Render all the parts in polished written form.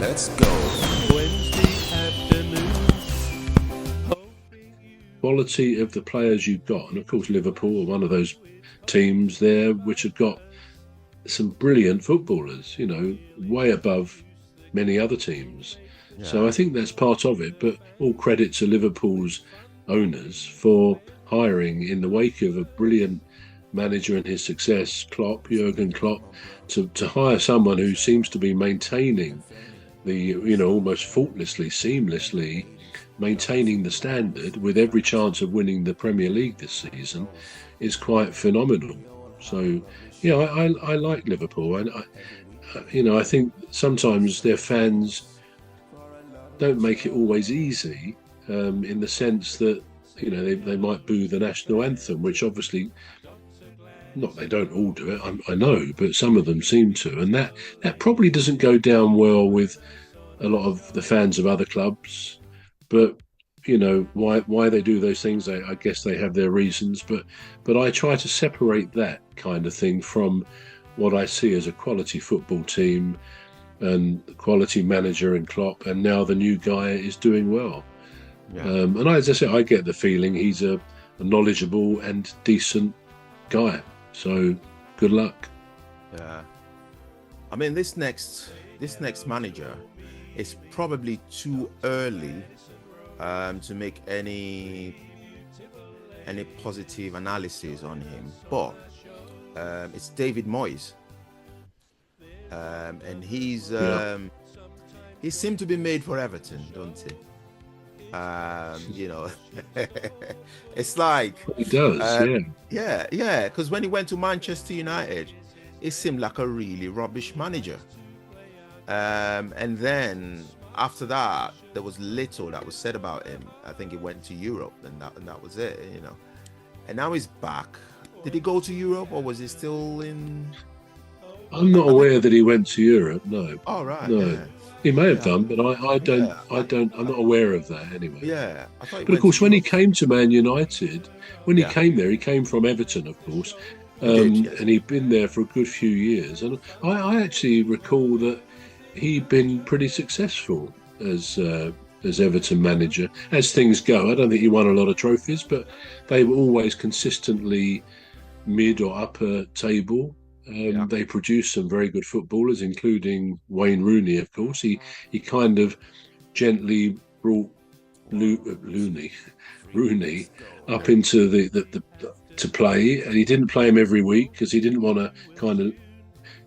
Let's go. Wednesday afternoon. Quality of the players you've got, and of course Liverpool are one of those teams there which have got some brilliant footballers, you know, way above many other teams. Yeah. So I think that's part of it, but all credit to Liverpool's owners for hiring, in the wake of a brilliant manager and his success, Jurgen Klopp, to hire someone who seems to be maintaining the, you know, almost faultlessly, seamlessly maintaining the standard with every chance of winning the Premier League this season is quite phenomenal. So, yeah, I like Liverpool. I think sometimes their fans don't make it always easy, in the sense that, you know, they might boo the national anthem, which obviously, not they don't all do it, I know, but some of them seem to, and that probably doesn't go down well with a lot of the fans of other clubs. But you know why they do those things, I guess they have their reasons. But I try to separate that kind of thing from what I see as a quality football team and the quality manager in Klopp, and now the new guy is doing well. Yeah. And as I say, I get the feeling he's a knowledgeable and decent guy. So good luck. Yeah. I mean, this next manager, it's probably too early to make any positive analysis on him, but it's David Moyes, and he seemed to be made for Everton, don't he? You know, it's like He does, yeah. Because when he went to Manchester United, it seemed like a really rubbish manager. And then after that, there was little that was said about him. I think he went to Europe, and that was it, you know. And now he's back. Did he go to Europe, or was he still in? I'm not aware that he went to Europe. No. Oh right. No. Yeah. He may have done, but I don't. Yeah. I'm not aware of that anyway. Yeah. I thought he But of went course, to when he Europe. came to Man United, when he Yeah. came there, he came from Everton, of course, He did, yes. and he'd been there for a good few years. And I actually recall that he'd been pretty successful as Everton manager. As things go, I don't think he won a lot of trophies, but they were always consistently mid or upper table. Yeah. They produced some very good footballers, including Wayne Rooney, of course. He kind of gently brought Rooney up into the to play, and he didn't play him every week because he didn't want to kind of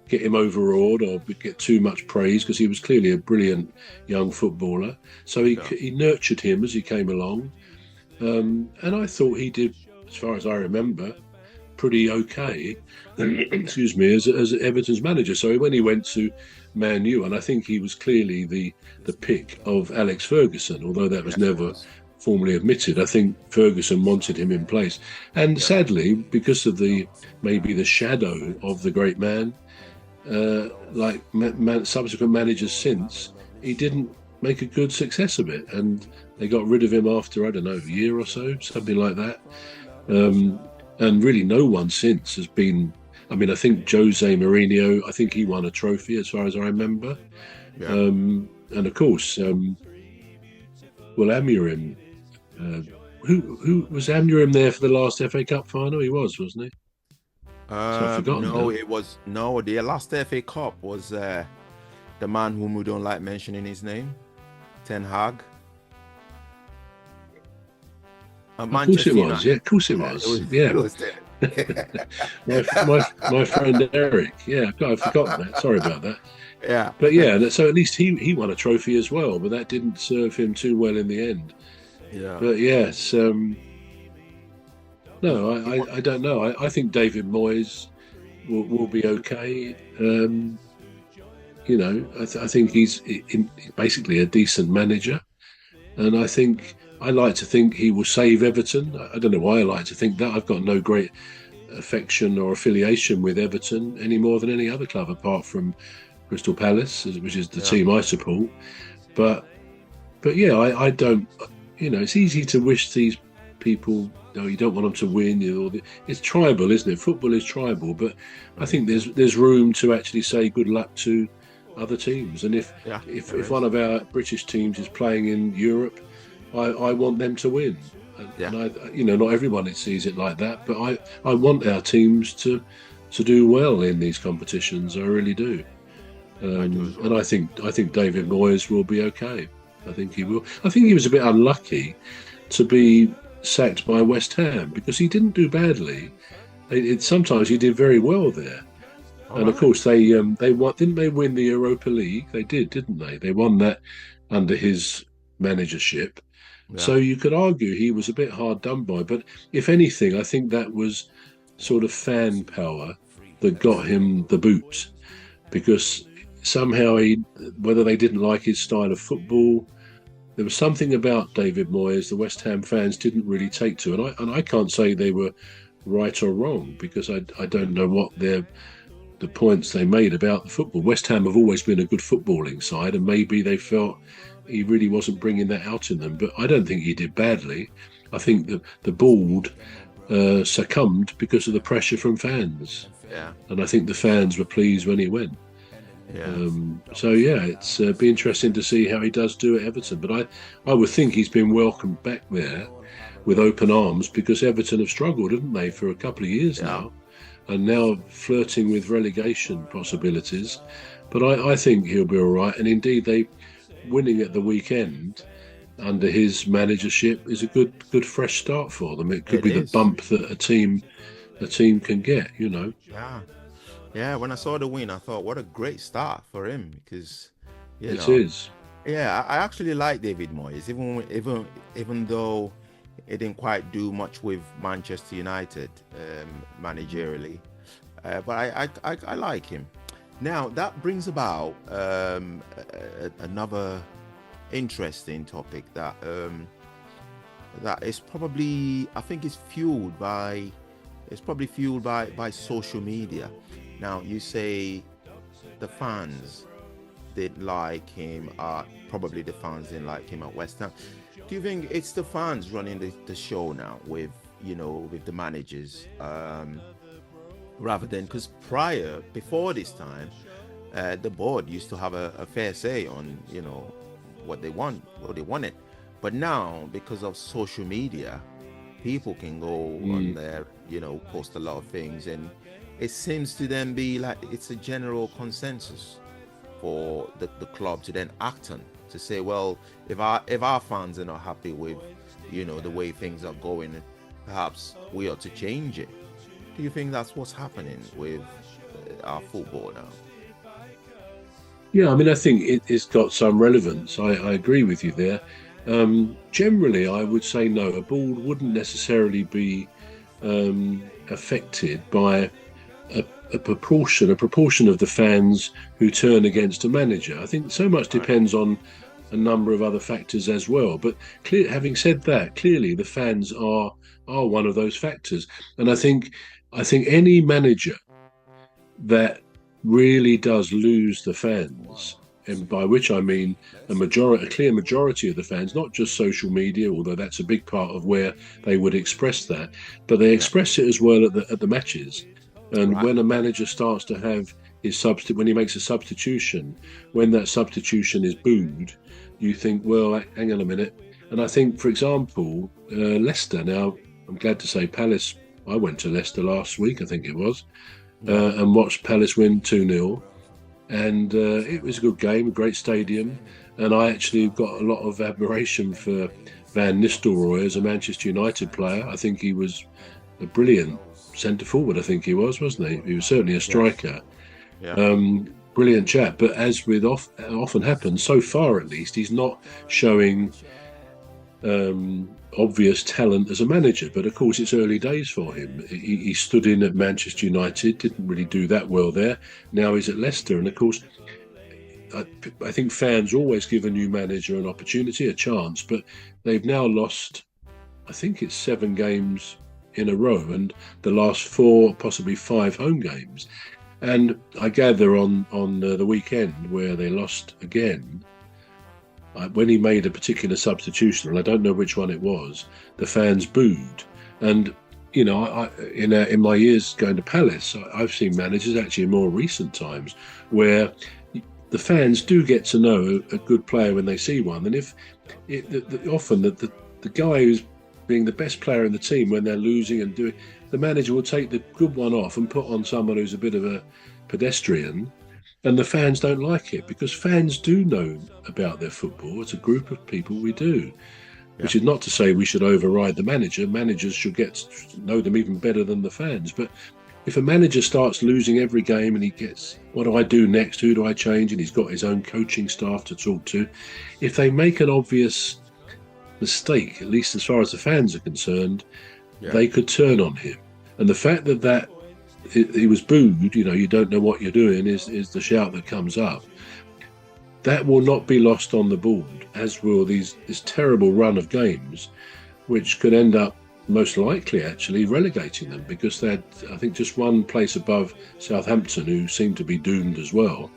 get him overawed or get too much praise, because he was clearly a brilliant young footballer. So he nurtured him as he came along, and I thought he did, as far as I remember, pretty okay. Excuse me, as Everton's manager. So when he went to Man U, and I think he was clearly the pick of Alex Ferguson, although that was never formally admitted. I think Ferguson wanted him in place, and sadly, because of maybe the shadow of the great man, like subsequent managers since, he didn't make a good success of it, and they got rid of him after, I don't know, a year or so, something like that. And really no one since has been. I mean, I think Jose Mourinho, I think he won a trophy as far as I remember. Yeah. And of course, Amorim, who was Amorim there for the last FA Cup final? He was, wasn't he? I've forgotten No, now. it was the last FA Cup was the man whom we don't like mentioning his name, Ten Hag. Of course it was. Yeah, of course it was. Yeah. It was there. my friend Eric. Yeah, I've forgotten that. Sorry about that. Yeah. But yeah, so at least he won a trophy as well, but that didn't serve him too well in the end. Yeah. But yes, no, I don't know. I think David Moyes will be okay. You know, I think he's basically a decent manager, and I like to think he will save Everton. I don't know why I like to think that. I've got no great affection or affiliation with Everton any more than any other club, apart from Crystal Palace, which is the team I support. But yeah, I don't. You know, it's easy to wish these people. No, you don't want them to win. It's tribal, isn't it? Football is tribal, but I think there's room to actually say good luck to other teams. And if Yeah, if one of our British teams is playing in Europe, I want them to win. Yeah. And not everyone sees it like that, but I want our teams to do well in these competitions. I really do. I do as well. And I think David Moyes will be okay. I think he will. I think he was a bit unlucky to be sacked by West Ham because he didn't do badly. Sometimes he did very well there. And of course, they won. Didn't they win the Europa League? They did, didn't they? They won that under his managership. Yeah. So you could argue he was a bit hard done by. But if anything, I think that was sort of fan power that got him the boot, because somehow whether they didn't like his style of football, there was something about David Moyes the West Ham fans didn't really take to, and I can't say they were right or wrong because I don't know what the points they made about the football. West Ham have always been a good footballing side, and maybe they felt he really wasn't bringing that out in them. But I don't think he did badly. I think the board succumbed because of the pressure from fans. Yeah. And I think the fans were pleased when he went. Yeah. It's be interesting to see how he does do at Everton. But I would think he's been welcomed back there with open arms because Everton have struggled, haven't they, for a couple of years now, and now flirting with relegation possibilities. But I think he'll be all right. And indeed, they winning at the weekend under his managership is a good fresh start for them. It could be the bump that a team can get, Yeah. Yeah, when I saw the win, I thought, what a great start for him because, it is. Yeah, I actually like David Moyes, even though he didn't quite do much with Manchester United managerially, but I like him. Now that brings about another interesting topic that is probably, I think, is fueled by social media. Now, you say the fans didn't like him, probably the fans didn't like him at West Ham. Do you think it's the fans running the show now with the managers, rather than, because before this time, the board used to have a fair say on, what they wanted. But now, because of social media, people can go on there, post a lot of things, and it seems to then be like it's a general consensus for the club to then act on, to say, well, if our fans are not happy with, the way things are going, perhaps we ought to change it. Do you think that's what's happening with our football now? Yeah, I mean, I think it's got some relevance. I agree with you there. Generally, I would say no. A board wouldn't necessarily be affected by a proportion of the fans who turn against a manager. I think so much depends on a number of other factors as well. But having said that, clearly the fans are one of those factors. And I think any manager that really does lose the fans, and by which I mean a clear majority of the fans, not just social media, although that's a big part of where they would express that, but they express it as well at the matches. And when a manager starts to have when he makes a substitution, when that substitution is booed, you think, well, hang on a minute. And I think, for example, Leicester, now I'm glad to say Palace, I went to Leicester last week, I think it was, and watched Palace win 2-0. And it was a good game, a great stadium. And I actually got a lot of admiration for Van Nistelrooy as a Manchester United player. I think he was a brilliant centre forward, I think he was, wasn't he? He was certainly a striker. Yeah. Brilliant chap. But as with often happens, so far at least, he's not showing obvious talent as a manager. But of course, it's early days for him. He stood in at Manchester United, didn't really do that well there. Now he's at Leicester. And of course, I think fans always give a new manager an opportunity, a chance. But they've now lost, I think it's 7 games in a row, and the last 4, possibly 5 home games. And I gather on the weekend where they lost again, when he made a particular substitution, and I don't know which one it was, the fans booed. And in my years going to Palace, I've seen managers actually in more recent times where the fans do get to know a good player when they see one. And often the guy who's being the best player in the team when they're losing and doing, the manager will take the good one off and put on someone who's a bit of a pedestrian, and the fans don't like it because fans do know about their football. It's a group of people we do, which is not to say we should override the manager. Managers should get to know them even better than the fans. But if a manager starts losing every game and he gets, what do I do next? Who do I change? And he's got his own coaching staff to talk to. If they make an obvious mistake, at least as far as the fans are concerned, they could turn on him. And the fact that he was booed, you don't know what you're doing, is the shout that comes up. That will not be lost on the board, as will this terrible run of games, which could end up most likely actually relegating them, because they had, I think, just one place above Southampton, who seem to be doomed as well.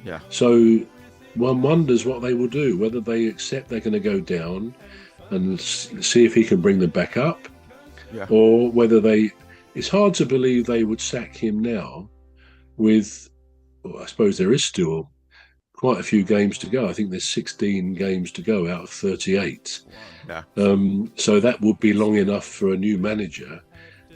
Yeah. So one wonders what they will do, whether they accept they're going to go down and see if he can bring them back up, or whether it's hard to believe they would sack him now with, I suppose there is still quite a few games to go. I think there's 16 games to go out of 38. Yeah. So that would be long enough for a new manager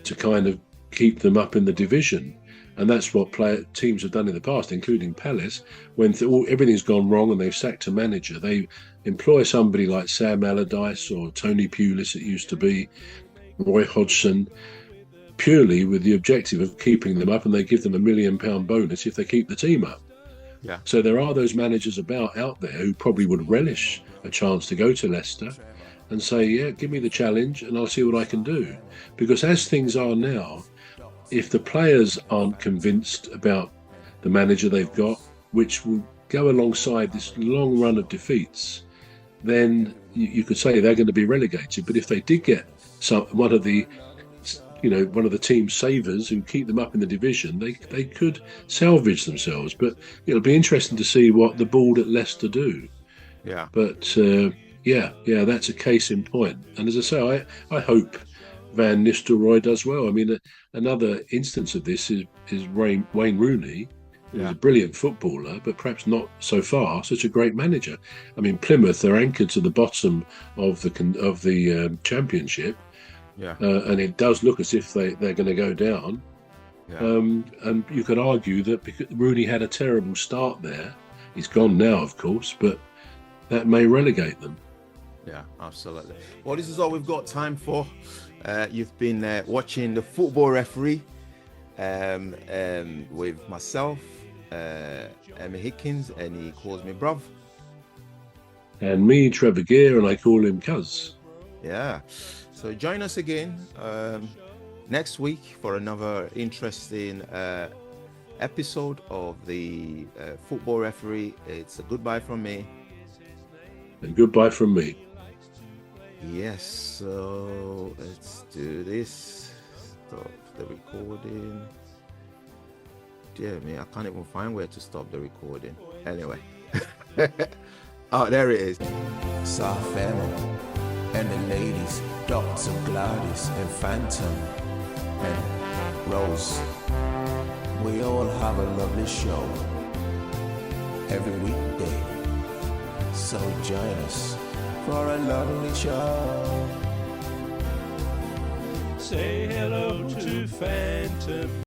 to kind of keep them up in the division. And that's what teams have done in the past, including Palace. When everything's gone wrong and they've sacked a manager, they employ somebody like Sam Allardyce or Tony Pulis, it used to be, Roy Hodgson, purely with the objective of keeping them up, and they give them £1 million bonus if they keep the team up. Yeah. So there are those managers out there who probably would relish a chance to go to Leicester and say, yeah, give me the challenge and I'll see what I can do. Because as things are now, if the players aren't convinced about the manager they've got, which will go alongside this long run of defeats, then you could say they're going to be relegated. But if they did get one of the team savers who keep them up in the division, they could salvage themselves. But it'll be interesting to see what the board at Leicester do. Yeah. But that's a case in point. And as I say, I hope Van Nistelrooy does well. I mean, another instance of this is Wayne Rooney, who's a brilliant footballer, but perhaps not so far such a great manager. I mean, Plymouth are anchored to the bottom of the Championship. Yeah. And it does look as if they're going to go down. Yeah. And you could argue that because Rooney had a terrible start there, he's gone now, of course, but that may relegate them. Yeah, absolutely. Well, this is all we've got time for. You've been watching The Football Referee with myself, Emmy Hikins, and he calls me bruv. And me, Trevor Gear, and I call him Cuz. Yeah. So join us again next week for another interesting episode of the Football Referee. It's a goodbye from me. And goodbye from me. Yes, so let's do this. Stop the recording. Dear me, I can't even find where to stop the recording. Anyway. Oh, there it is. Soft Emma and the ladies, Dr. Gladys and Phantom and Rose. We all have a lovely show every weekday. So join us for a lovely show. Say hello to Phantom.